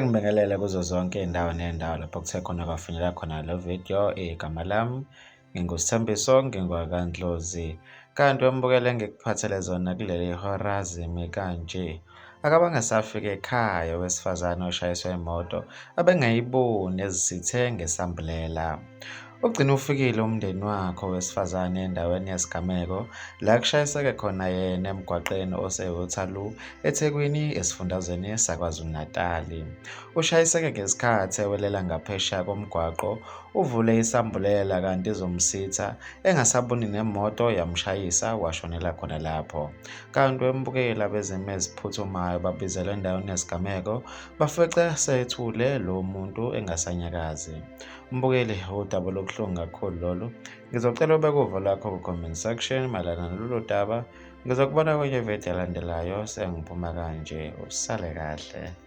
ngibingelele kuzo zonke iy'ndawo ney'ndawo lapho kuthe khona kwafinyelela khona le video. Igama lami nginguSithembiso ngingwakaNdlozi. Kanti wembukele engikuphathele zona kuleli hora zimi kanje. Akabange safika ekhaya owesifazane oshayiswe imoto abengayiboni ezisithe ngesambulela. Ugcina ufikile umndeni wakhe owesifazane endaweni yesigameko la kushayiseke khona yena emgwaqeni osewuthalu eThekwini esifundazweni saKwaZulu-Natali. Ushayiseke ngesikhathi ewelela ngaphesheya komgwaqo, uvule isambulela kanti izomsitha engasaboni nemoto yamshayisa washonela khona lapho. Kanti wembukela bezimo eziphuthumayo babizelwe endaweni yesigameko bafice sethule lo muntu engasanyakazi. Mbukeli, udaba lobuhlungu kakhulu lolu. Ngizocela ubeke uvo lwakho ku-comment section mayelana nalolu daba. Ngizokubona kwenye video elandelayo sengiphuma kanje. Usale kahle.